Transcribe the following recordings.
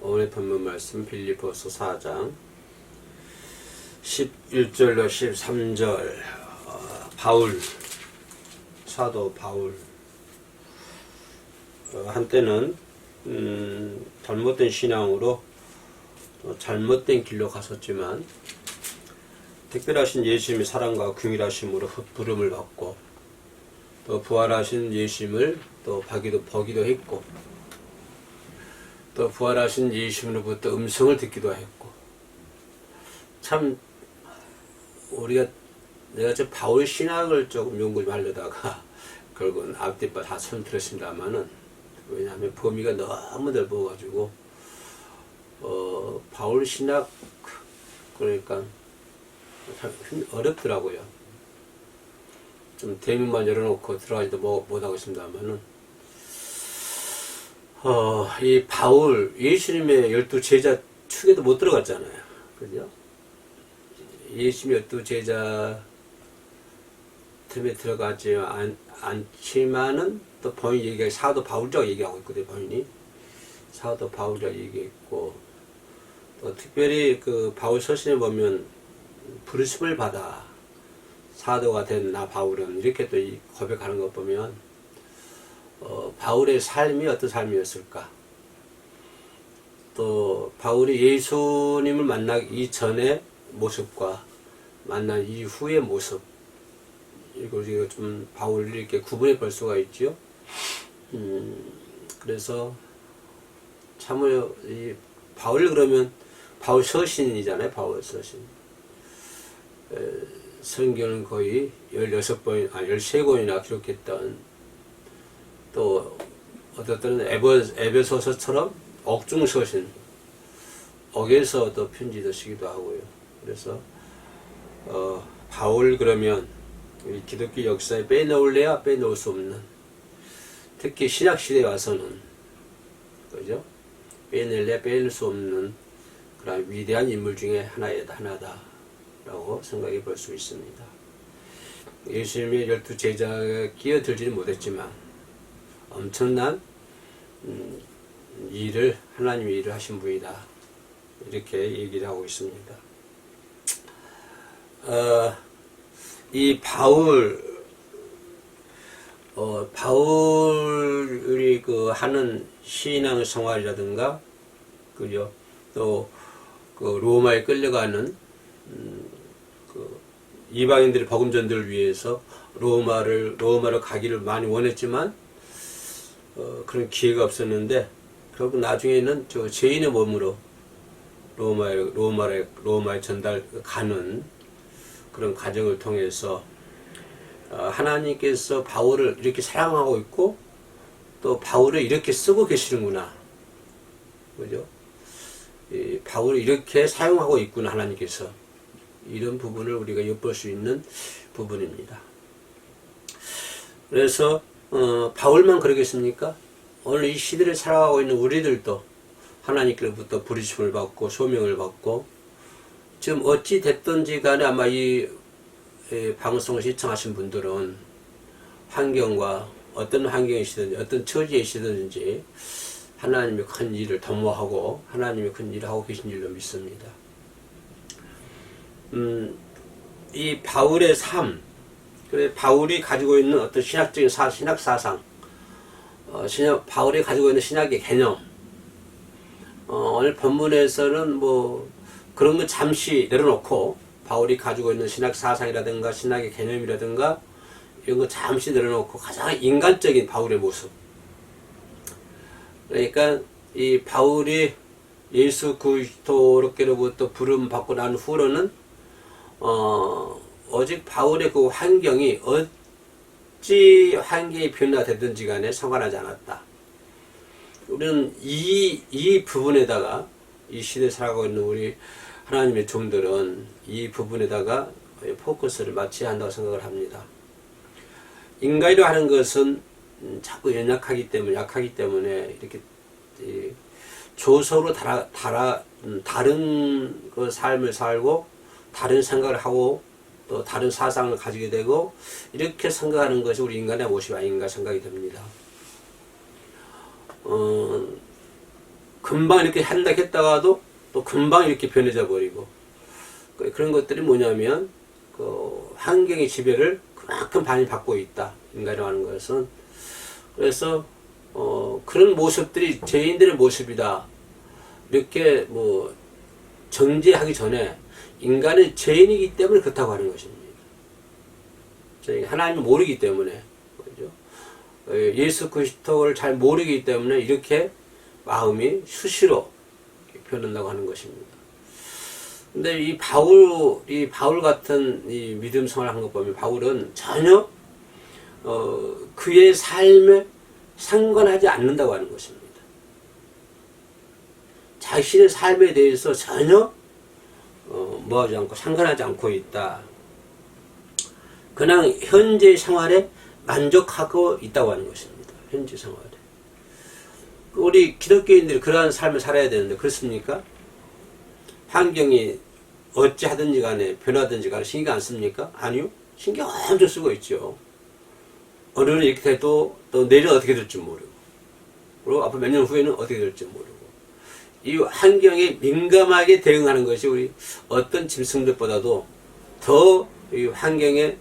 오늘 본문 말씀 빌립보서 4장 11절로 13절. 바울, 사도 바울, 한때는 잘못된 신앙으로 잘못된 길로 갔었지만 특별하신 예수님의 사랑과 긍휼하심으로 부름을 받고 또 부활하신 예수님을 또 보기도 했고 또 부활하신 예수님으로부터 음성을 듣기도 했고, 참 내가 저 바울 신학을 조금 연구 좀 하려다가 결국은 앞뒤 다 손 들었습니다만은, 왜냐하면 범위가 너무 넓어가지고 바울 신학 그러니까 참 어렵더라고요. 좀 대문만 열어놓고 들어가지도 못하고 있습니다만은, 이 바울, 예수님의 12제자 축에도 못 들어갔잖아요. 그죠? 예수님의 12제자 틈에 들어가지 않지만은 또 본인 얘기가 사도 바울이라고 얘기하고 있거든요. 본인이 사도 바울이라고 얘기했고, 또 특별히 그 바울 서신에 보면 부르심을 받아 사도가 된 나 바울은 이렇게 또 고백하는 것 보면 바울의 삶이 어떤 삶이었을까? 또 바울이 예수님을 만나기 이전의 모습과 만난 이후의 모습, 이거 좀 바울을 이렇게 구분해 볼 수가 있죠. 그래서 참으로 이 바울 그러면 바울 서신이잖아요. 바울 서신. 성경은 거의 13권이나 기록했던, 또 어떤 때는 에베소서처럼 억중서신, 억에서 또 편지도 쓰기도 하고요. 그래서 바울 그러면 우리 기독교 역사에 빼놓을래야 빼놓을 수 없는, 특히 신약시대에 와서는 그죠? 빼낼래야 빼낼 수 없는 그런 위대한 인물 중에 하나다라고 생각해 볼 수 있습니다. 예수님의 12제자가 끼어들지는 못했지만 엄청난 하나님의 일을 하신 분이다, 이렇게 얘기를 하고 있습니다. 이 바울이 그 하는 신앙 생활이라든가, 그죠? 또 그 로마에 끌려가는 그 이방인들의 복음 전도를 위해서 로마로 가기를 많이 원했지만 그런 기회가 없었는데, 결국 나중에는 저 죄인의 몸으로 로마에 가는 그런 과정을 통해서 하나님께서 바울을 이렇게 사랑하고 있고 또 바울을 이렇게 쓰고 계시는구나, 그죠? 이 바울을 이렇게 사용하고 있구나, 하나님께서. 이런 부분을 우리가 엿볼 수 있는 부분입니다. 그래서 바울만 그러겠습니까? 오늘 이 시대를 살아가고 있는 우리들도 하나님께로부터 부르심을 받고 소명을 받고, 지금 어찌 됐든지 간에 아마 이 방송을 시청하신 분들은 환경과 어떤 환경이시든지 어떤 처지이시든지 하나님의 큰 일을 도모하고 하나님의 큰 일을 하고 계신 줄로 믿습니다. 이 바울의 삶, 그래 바울이 가지고 있는 어떤 신학적인 신학 사상, 바울이 가지고 있는 신학의 개념, 오늘 본문에서는 뭐 그런 건 잠시 내려놓고 바울이 가지고 있는 신학 사상이라든가 신학의 개념이라든가 이런 거 잠시 내려놓고 가장 인간적인 바울의 모습, 그러니까 이 바울이 예수 그리스도로부터 부름 받고 난 후로는 오직 바울의 그 환경이 어찌 환경이 변화되든지 간에 상관하지 않았다. 우리는 이 부분에다가 이 시대에 살아가고 있는 우리 하나님의 종들은 이 부분에다가 포커스를 맞춰야 한다고 생각을 합니다. 인간이라 하는 것은 자꾸 약하기 때문에 이렇게 조소로 다른 그 삶을 살고 다른 생각을 하고 또 다른 사상을 가지게 되고, 이렇게 생각하는 것이 우리 인간의 모습이 아닌가 생각이 듭니다. 금방 이렇게 한다 했다가도 또 금방 이렇게 변해져 버리고, 그런 것들이 뭐냐면 그 환경의 지배를 그만큼 많이 받고 있다, 인간이라는 것은. 그래서 그런 모습들이 죄인들의 모습이다, 이렇게 뭐 정죄하기 전에 인간은 죄인이기 때문에 그렇다고 하는 것입니다. 하나님을 모르기 때문에, 그죠? 예수 그리스도를 잘 모르기 때문에 이렇게 마음이 수시로 변한다고 하는 것입니다. 근데 이 바울 같은 이 믿음 생활을 한 것 보면, 바울은 전혀 그의 삶에 상관하지 않는다고 하는 것입니다. 자신의 삶에 대해서 전혀 뭐하지 않고 상관하지 않고 있다. 그냥 현재 생활에 만족하고 있다고 하는 것입니다. 현재 생활에. 우리 기독교인들이 그러한 삶을 살아야 되는데 그렇습니까? 환경이 어찌하든지 간에 변하든지 간에 신경 안 씁니까? 아니요. 신경 엄청 쓰고 있죠. 오늘은 이렇게 돼도 또 내일은 어떻게 될지 모르고, 그리고 앞으로 몇 년 후에는 어떻게 될지 모르고, 이 환경에 민감하게 대응하는 것이 우리 어떤 짐승들보다도 더 이 환경에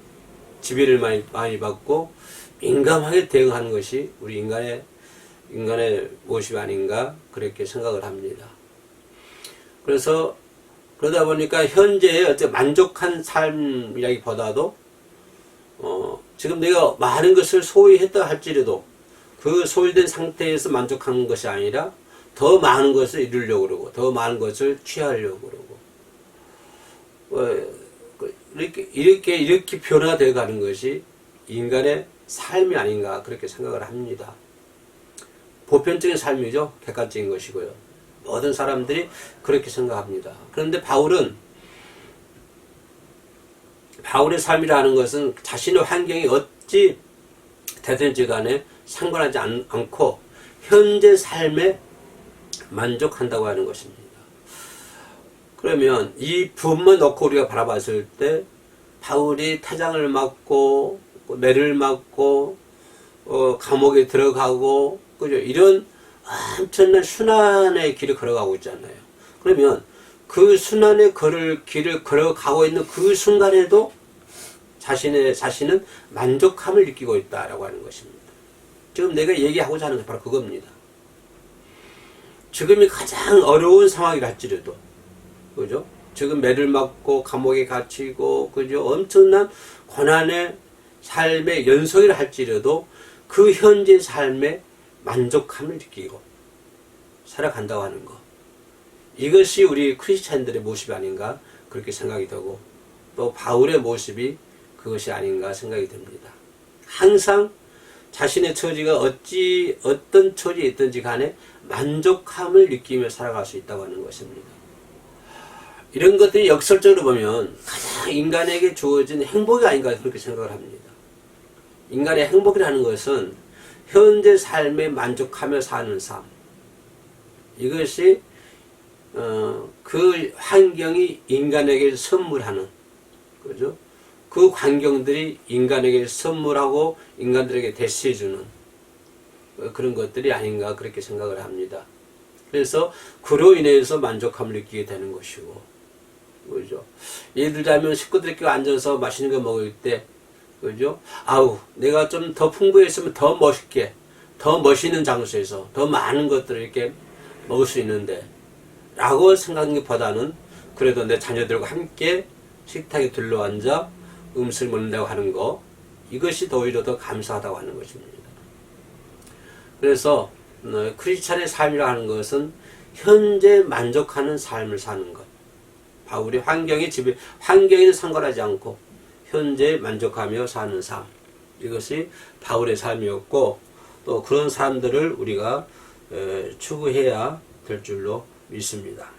지배를 많이 받고 민감하게 대응하는 것이 우리 인간의 모습이 아닌가, 그렇게 생각을 합니다. 그래서 그러다 보니까 현재의 어째 만족한 삶이라기보다도 지금 내가 많은 것을 소유했다 할지라도 그 소유된 상태에서 만족하는 것이 아니라 더 많은 것을 이루려고 그러고, 더 많은 것을 취하려고 그러고, 이렇게 변화되어 가는 것이 인간의 삶이 아닌가, 그렇게 생각을 합니다. 보편적인 삶이죠. 객관적인 것이고요. 모든 사람들이 그렇게 생각합니다. 그런데 바울의 삶이라는 것은 자신의 환경이 어찌 되든지 간에 상관하지 않고 현재 삶에 만족한다고 하는 것입니다. 그러면 이 부분만 놓고 우리가 바라봤을 때 바울이 태장을 맞고 매를 맞고 감옥에 들어가고, 그죠? 이런 엄청난 순환의 길을 걸어가고 있잖아요. 그러면 그 순환의 길을 걸어가고 있는 그 순간에도 자신은 만족함을 느끼고 있다라고 하는 것입니다. 지금 내가 얘기하고자 하는 게 바로 그겁니다. 지금이 가장 어려운 상황이라 할지라도, 그죠? 지금 매를 맞고 감옥에 갇히고, 그죠? 엄청난 고난의 삶의 연속이라 할지라도 그 현재 삶에 만족함을 느끼고 살아간다고 하는 것, 이것이 우리 크리스찬들의 모습이 아닌가, 그렇게 생각이 되고, 또 바울의 모습이 그것이 아닌가 생각이 됩니다. 항상 자신의 처지가 어떤 처지에 있든지 간에 만족함을 느끼며 살아갈 수 있다고 하는 것입니다. 이런 것들이 역설적으로 보면 가장 인간에게 주어진 행복이 아닌가, 그렇게 생각을 합니다. 인간의 행복이라는 것은 현재 삶에 만족하며 사는 삶, 이것이 그 환경이 인간에게 선물하는, 그죠? 그 환경들이 인간에게 선물하고 인간들에게 대시해주는 그런 것들이 아닌가, 그렇게 생각을 합니다. 그래서 그로 인해서 만족함을 느끼게 되는 것이고, 그죠? 예를 들자면 식구들끼리 앉아서 맛있는 거 먹을 때, 그죠? 아우, 내가 좀 더 풍부했으면 더 멋있게, 더 멋있는 장소에서 더 많은 것들을 이렇게 먹을 수 있는데, 라고 생각하기보다는 그래도 내 자녀들과 함께 식탁에 둘러앉아 음식을 먹는다고 하는 거, 이것이 오히려 더 감사하다고 하는 것입니다. 그래서 크리스찬의 삶이라 하는 것은 현재 만족하는 삶을 사는 것. 바울이 환경에는 상관하지 않고 현재 만족하며 사는 삶, 이것이 바울의 삶이었고, 또 그런 사람들을 우리가 추구해야 될 줄로 믿습니다.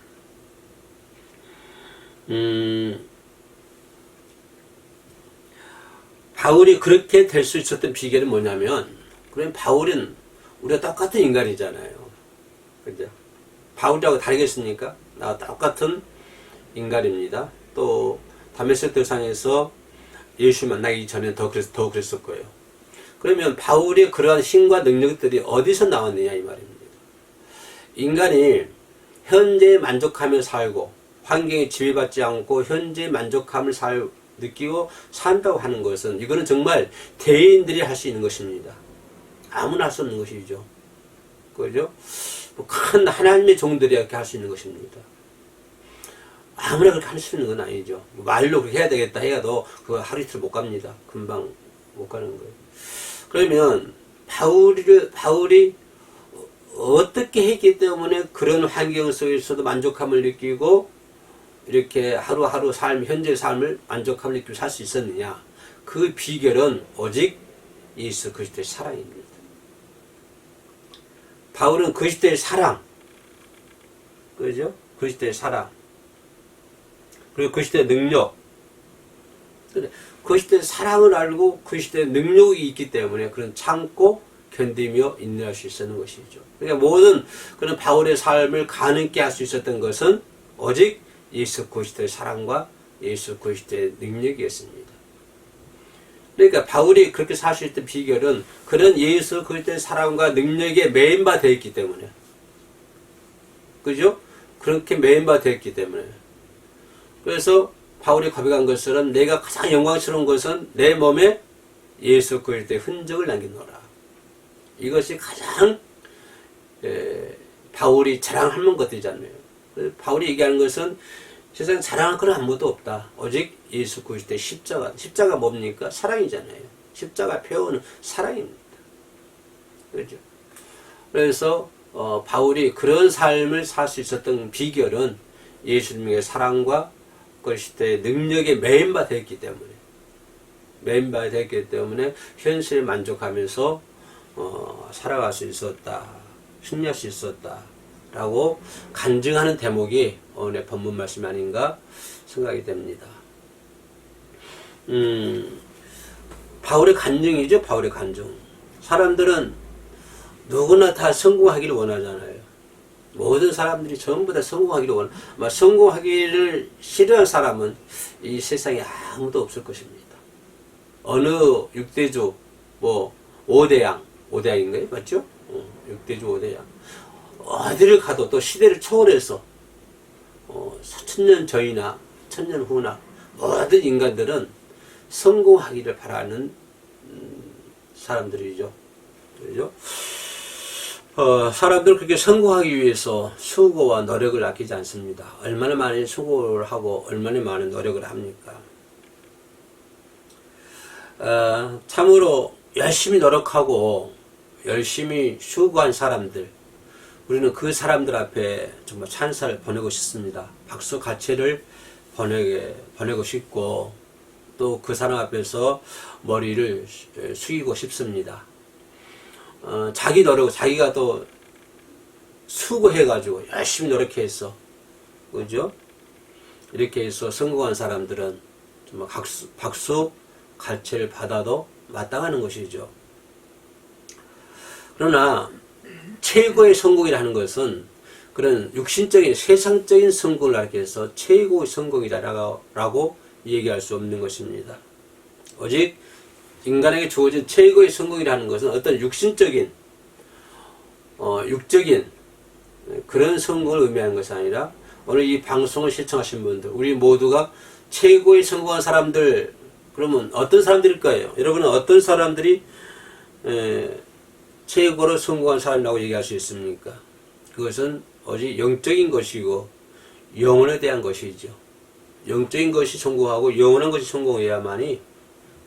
바울이 그렇게 될 수 있었던 비결은 뭐냐면, 그러면 바울은 우리가 똑같은 인간이잖아요. 그죠? 바울하고 다르겠습니까? 나와 똑같은 인간입니다. 또 다메섹 도상에서 예수 만나기 전에 더 그랬을 거예요. 그러면 바울의 그러한 힘과 능력들이 어디서 나왔느냐, 이 말입니다. 인간이 현재에 만족하며 살고 환경에 지배받지 않고 현재에 만족함을 느끼고 산다고 하는 것은 이거는 정말 대인들이 할 수 있는 것입니다. 아무나 할 수 없는 것이죠. 그죠? 뭐 큰 하나님의 종들이 이렇게 할 수 있는 것입니다. 아무나 그렇게 할 수 있는 건 아니죠. 말로 그렇게 해야 되겠다 해도 그거 하루 이틀 못 갑니다. 금방 못 가는 거예요. 그러면 바울이 어떻게 했기 때문에 그런 환경 속에서도 만족함을 느끼고 이렇게 하루하루 현재 삶을 만족함을 느끼고 살 수 있었느냐? 그 비결은 오직 예수 그리스도의 사랑입니다. 바울은 그리스도의 사랑, 그죠? 그리스도의 사랑, 그리고 그리스도의 능력, 그리스도의 사랑을 알고 그리스도의 능력이 있기 때문에 그런 참고 견디며 인내할 수 있었는 것이죠. 그러니까 모든 그런 바울의 삶을 가능케 할 수 있었던 것은 오직 예수 그리스도의 사랑과 예수 그리스도의 능력이었습니다. 그러니까 바울이 그렇게 살 수 있던 비결은 그런 예수 그리스도의 사랑과 능력에 매인바 되어 있기 때문에, 그죠? 그렇게 매인바 되어 있기 때문에. 그래서 바울이 고백한 것처럼 내가 가장 영광스러운 것은 내 몸에 예수 그리스도의 흔적을 남기노라. 이것이 가장 바울이 자랑할 만한 것들이잖아요. 바울이 얘기하는 것은 세상에 자랑할 건 아무것도 없다. 오직 예수 그리스도의 십자가. 십자가 뭡니까? 사랑이잖아요. 십자가 표현은 사랑입니다. 그렇죠? 그래서 바울이 그런 삶을 살 수 있었던 비결은 예수님의 사랑과 그리스도의 능력에 매인바 되었기 때문에 현실에 만족하면서 살아갈 수 있었다. 승리할 수 있었다. 라고 간증하는 대목이 오늘 본문 말씀 아닌가 생각이 됩니다. 바울의 간증이죠. 바울의 간증. 사람들은 누구나 다 성공하기를 원하잖아요. 모든 사람들이 전부 다 성공하기를 원하고 성공하기를 싫어하는 사람은 이 세상에 아무도 없을 것입니다. 어느 6대주 5대양인가요? 맞죠? 6대주 5대양. 어디를 가도 또 시대를 초월해서 천년 전이나 천년 후나 모든 인간들은 성공하기를 바라는 사람들이죠. 그렇죠? 사람들은 그렇게 성공하기 위해서 수고와 노력을 아끼지 않습니다. 얼마나 많은 수고를 하고 얼마나 많은 노력을 합니까? 참으로 열심히 노력하고 열심히 수고한 사람들, 우리는 그 사람들 앞에 정말 찬사를 보내고 싶습니다. 박수 가채를 보내고 싶고 또 그 사람 앞에서 머리를 숙이고 싶습니다. 자기 노력, 자기가 또 수고해가지고 열심히 노력해서, 그죠? 이렇게 해서 성공한 사람들은 정말 박수 가채를 받아도 마땅하는 것이죠. 그러나 최고의 성공이라는 것은 그런 육신적인 세상적인 성공을 하기 위해서 최고의 성공이라고 얘기할 수 없는 것입니다. 오직 인간에게 주어진 최고의 성공이라는 것은 어떤 육적인 그런 성공을 의미하는 것이 아니라 오늘 이 방송을 시청하신 분들, 우리 모두가 최고의 성공한 사람들, 그러면 어떤 사람들일까요? 여러분은 어떤 사람들이 최고로 성공한 사람이라고 얘기할 수 있습니까? 그것은 오직 영적인 것이고 영혼에 대한 것이죠. 영적인 것이 성공하고 영원한 것이 성공해야만이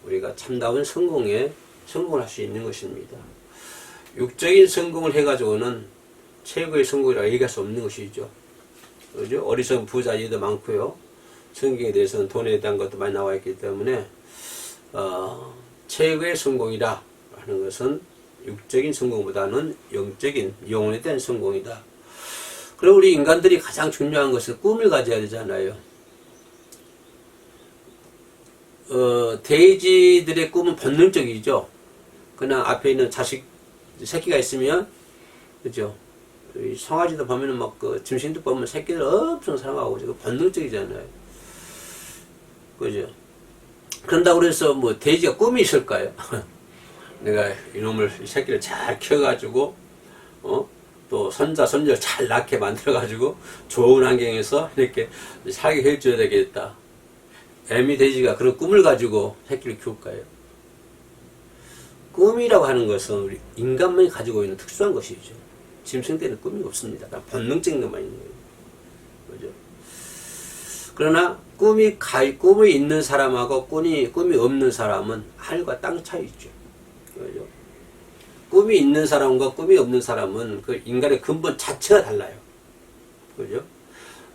우리가 참다운 성공을 할 수 있는 것입니다. 육적인 성공을 해가지고는 최고의 성공이라고 얘기할 수 없는 것이죠. 그죠? 어리석은 부자 얘도 많고요. 성경에 대해서는 돈에 대한 것도 많이 나와 있기 때문에 최고의 성공이라 하는 것은 육적인 성공보다는 영적인 영혼에 대한 성공이다. 그리고 우리 인간들이 가장 중요한 것은 꿈을 가져야 되잖아요. 돼지들의 꿈은 본능적이죠. 그냥 앞에 있는 새끼가 있으면, 그죠? 송아지도 보면은 짐승도 보면 새끼들 엄청 사랑하고, 저거 본능적이잖아요. 그죠? 그런다고 해서 돼지가 꿈이 있을까요? 내가 이 새끼를 잘 키워가지고, 또 손자, 손녀를 잘 낳게 만들어가지고 좋은 환경에서 이렇게 살게 해줘야 되겠다. 애미 돼지가 그런 꿈을 가지고 새끼를 키울까요? 꿈이라고 하는 것은 우리 인간만이 가지고 있는 특수한 것이죠. 짐승들은 꿈이 없습니다. 본능적인 것만 있는 거예요. 그죠? 그러나 꿈이 있는 사람하고 꿈이 없는 사람은 하늘과 땅 차이죠. 그죠? 꿈이 있는 사람과 꿈이 없는 사람은 그 인간의 근본 자체가 달라요. 그죠?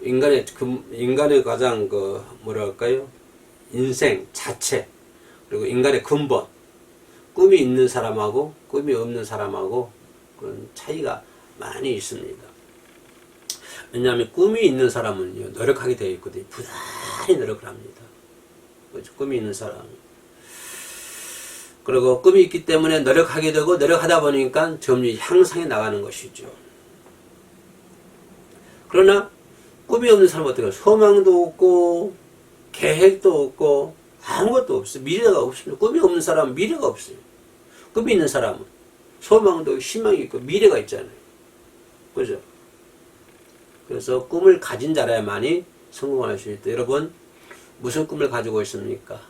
인간의 가장 뭐랄까요? 인생 자체, 그리고 인간의 근본. 꿈이 있는 사람하고 꿈이 없는 사람하고 그런 차이가 많이 있습니다. 왜냐하면 꿈이 있는 사람은요, 노력하게 되어 있거든요. 부단히 노력을 합니다. 그렇죠? 꿈이 있는 사람. 그리고 꿈이 있기 때문에 노력하게 되고, 노력하다 보니까 점점 향상해 나가는 것이죠. 그러나 꿈이 없는 사람은 어떻게 해요? 소망도 없고 계획도 없고 아무것도 없어요. 미래가 없습니다. 꿈이 없는 사람은 미래가 없어요. 꿈이 있는 사람은 소망도 희망이 있고 미래가 있잖아요. 그죠? 그래서 꿈을 가진 자라야만이 성공할 수 있다. 여러분, 무슨 꿈을 가지고 있습니까?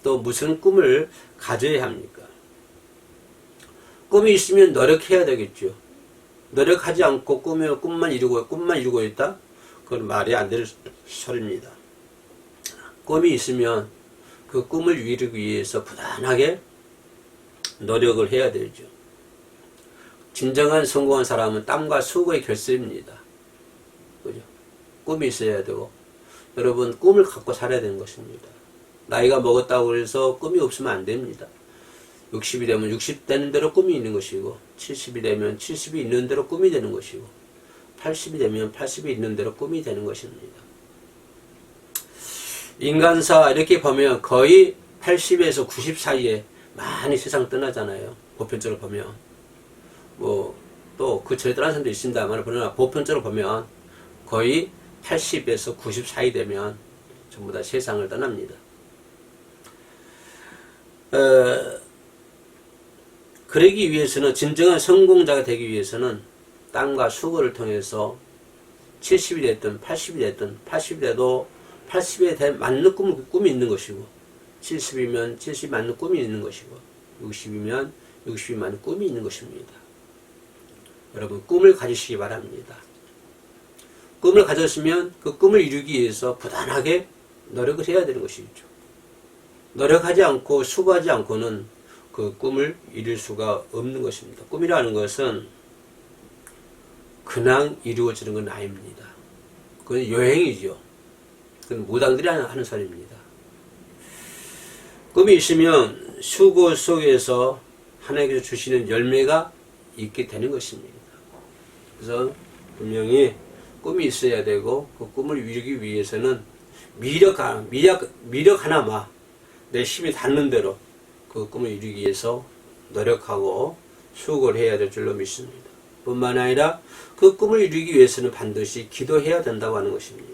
또 무슨 꿈을 가져야 합니까? 꿈이 있으면 노력해야 되겠죠. 노력하지 않고 꿈만 이루고 있다? 그건 말이 안 될 소리입니다. 꿈이 있으면 그 꿈을 이루기 위해서 부단하게 노력을 해야 되죠. 진정한 성공한 사람은 땀과 수고의 결실입니다. 그죠? 꿈이 있어야 되고, 여러분, 꿈을 갖고 살아야 되는 것입니다. 나이가 먹었다고 해서 꿈이 없으면 안 됩니다. 60이 되면 60 되는 대로 꿈이 있는 것이고, 70이 되면 70이 있는 대로 꿈이 되는 것이고, 80이 되면 80이 있는 대로 꿈이 되는 것입니다. 인간사 이렇게 보면 거의 80에서 90 사이에 많이 세상 떠나잖아요. 보편적으로 보면. 또 그 전에 떠난 사람도 있습니다만, 그러나 보편적으로 보면 거의 80에서 90 사이 되면 전부 다 세상을 떠납니다. 그러기 위해서는, 진정한 성공자가 되기 위해서는 땀과 수고를 통해서 70이 됐든 80이 됐든 80이 돼도 80에 맞는 꿈이 있는 것이고, 70이면 70이 맞는 꿈이 있는 것이고, 60이면 60이 맞는 꿈이 있는 것입니다. 여러분, 꿈을 가지시기 바랍니다. 꿈을 가졌으면 그 꿈을 이루기 위해서 부단하게 노력을 해야 되는 것이죠. 노력하지 않고 수고하지 않고는 그 꿈을 이룰 수가 없는 것입니다. 꿈이라는 것은 그냥 이루어지는 건 아닙니다. 그건 여행이죠. 그건 무당들이 하는 소리입니다. 꿈이 있으면 수고 속에서 하나님께서 주시는 열매가 있게 되는 것입니다. 그래서 분명히 꿈이 있어야 되고, 그 꿈을 이루기 위해서는 미력 하나마 내 힘이 닿는 대로 그 꿈을 이루기 위해서 노력하고 수고를 해야 될 줄로 믿습니다. 뿐만 아니라 그 꿈을 이루기 위해서는 반드시 기도해야 된다고 하는 것입니다.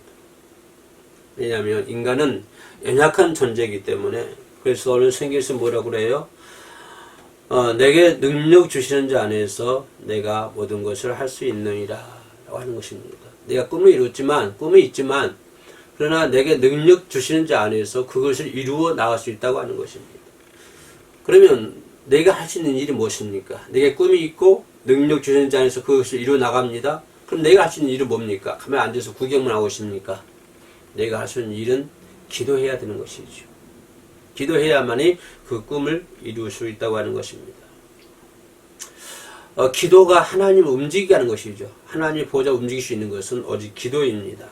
왜냐하면 인간은 연약한 존재이기 때문에. 그래서 오늘 성경에서 뭐라고 그래요? 내게 능력 주시는 자 안에서 내가 모든 것을 할 수 있느니라 라고 하는 것입니다. 내가 꿈이 있지만 그러나 내게 능력 주시는 자 안에서 그것을 이루어 나갈 수 있다고 하는 것입니다. 그러면 내가 할 수 있는 일이 무엇입니까? 내게 꿈이 있고 능력 주시는 자 안에서 그것을 이루어 나갑니다. 그럼 내가 할 수 있는 일은 뭡니까? 가만히 앉아서 구경만 하고 있습니까? 내가 할 수 있는 일은 기도해야 되는 것이죠. 기도해야만이 그 꿈을 이룰 수 있다고 하는 것입니다. 기도가 하나님을 움직이게 하는 것이죠. 하나님의 보좌 움직일 수 있는 것은 오직 기도입니다.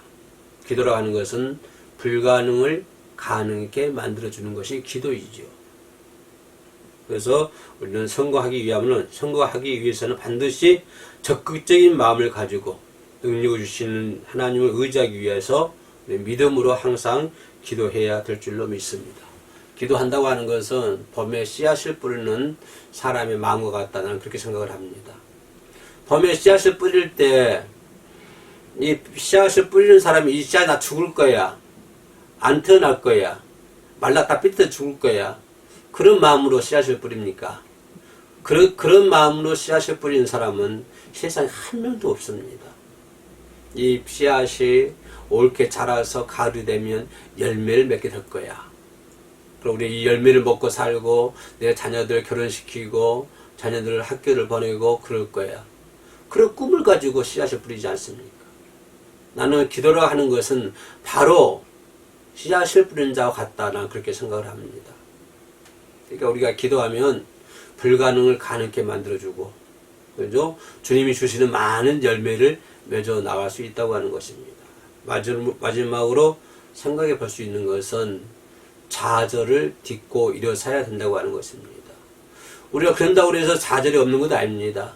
기도라고 하는 것은 불가능을 가능하게 만들어주는 것이 기도이죠. 그래서 우리는 성공하기 위해서는 반드시 적극적인 마음을 가지고 능력을 주시는 하나님을 의지하기 위해서 믿음으로 항상 기도해야 될 줄로 믿습니다. 기도한다고 하는 것은 봄에 씨앗을 뿌리는 사람의 마음과 같다. 나는 그렇게 생각을 합니다. 봄에 씨앗을 뿌릴 때 이 씨앗을 뿌리는 사람이 이 씨앗 나 죽을 거야. 안 태어날 거야. 말랐다 삐뚤어 죽을 거야. 그런 마음으로 씨앗을 뿌립니까? 그런 마음으로 씨앗을 뿌리는 사람은 세상에 한 명도 없습니다. 이 씨앗이 옳게 자라서 가을이 되면 열매를 맺게 될 거야. 그럼 우리 이 열매를 먹고 살고 내 자녀들 결혼시키고 자녀들을 학교를 보내고 그럴 거야. 그런 꿈을 가지고 씨앗을 뿌리지 않습니까? 나는 기도를 하는 것은 바로 씨앗을 뿌리는 자와 같다. 나는 그렇게 생각을 합니다. 그러니까 우리가 기도하면 불가능을 가능케 만들어주고, 그죠? 주님이 주시는 많은 열매를 맺어 나갈 수 있다고 하는 것입니다. 마지막으로 생각해 볼 수 있는 것은 좌절을 딛고 일어서야 된다고 하는 것입니다. 우리가 그런다고 해서 좌절이 없는 것도 아닙니다.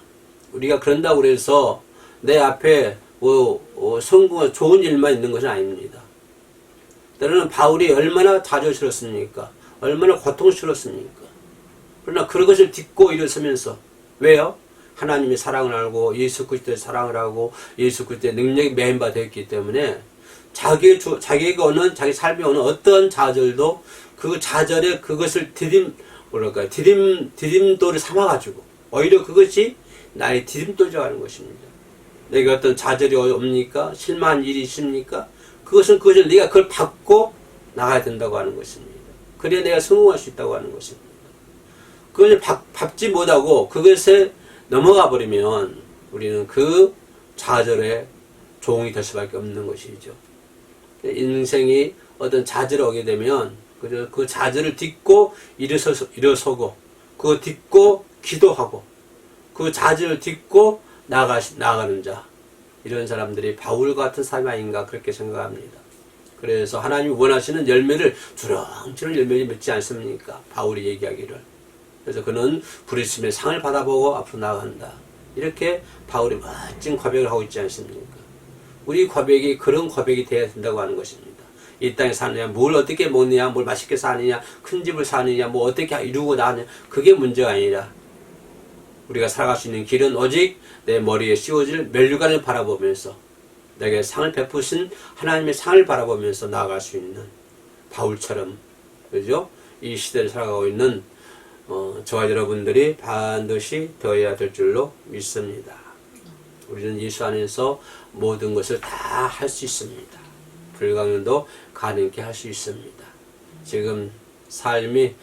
우리가 그런다고 해서 내 앞에 성공한 좋은 일만 있는 것은 아닙니다. 때로는 바울이 얼마나 좌절스럽습니까? 얼마나 고통스럽습니까? 그러나 그런 것을 딛고 일어서면서, 왜요? 하나님의 사랑을 알고 예수 그리스도의 사랑을 하고 예수 그리스도의 능력이 매인바 되었기 때문에 자기가 오는 자기 삶에 오는 어떤 좌절도 그 좌절에 그것을 디딤돌을 삼아가지고 오히려 그것이 나의 디딤돌이라고 하는 것입니다. 내가 어떤 좌절이 옵니까? 실망한 일이 있습니까? 그것을 네가 그걸 받고 나가야 된다고 하는 것입니다. 그래야 내가 성공할 수 있다고 하는 것입니다. 그것을 밟지 못하고 그것에 넘어가 버리면 우리는 그 좌절의 종이 될 수밖에 없는 것이죠. 인생이 어떤 좌절이 오게 되면 그 좌절을 딛고 일어서고 그거 딛고 기도하고 그 좌절을 딛고 나아가는 자, 이런 사람들이 바울 같은 삶이 아닌가 그렇게 생각합니다. 그래서 하나님이 원하시는 열매를 주렁주렁 열매를 맺지 않습니까? 바울이 얘기하기를. 그래서 그는 부르심의 상을 받아보고 앞으로 나아간다. 이렇게 바울이 멋진 고백을 하고 있지 않습니까? 우리 고백이 그런 고백이 되어야 된다고 하는 것입니다. 이 땅에 사느냐, 뭘 어떻게 먹느냐, 뭘 맛있게 사느냐, 큰 집을 사느냐, 뭐 어떻게 이루고 나느냐, 그게 문제가 아니라 우리가 살아갈 수 있는 길은 오직 내 머리에 씌워질 면류관을 바라보면서 내게 상을 베푸신 하나님의 상을 바라보면서 나아갈 수 있는 바울처럼, 그죠? 이 시대를 살아가고 있는 저와 여러분들이 반드시 되어야 될 줄로 믿습니다. 우리는 예수 안에서 모든 것을 다 할 수 있습니다. 불가능도 가능케 할 수 있습니다. 지금 삶이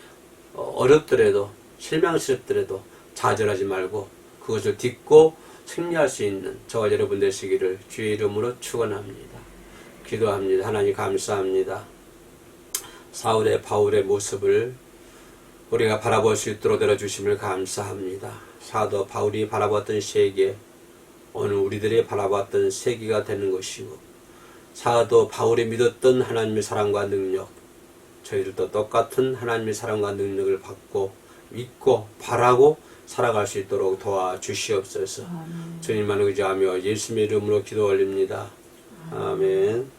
어렵더라도 실망스럽더라도 좌절하지 말고 그것을 딛고 승리할 수 있는 저와 여러분 되시기를 주의 이름으로 축원합니다. 기도합니다. 하나님 감사합니다. 사울의 바울의 모습을 우리가 바라볼 수 있도록 들어주심을 감사합니다. 사도 바울이 바라봤던 세계, 오늘 우리들이 바라봤던 세계가 되는 것이고, 사도 바울이 믿었던 하나님의 사랑과 능력, 저희들도 똑같은 하나님의 사랑과 능력을 받고 믿고 바라고 살아갈 수 있도록 도와주시옵소서. 주님만 의지하며 예수님의 이름으로 기도 올립니다. 아멘.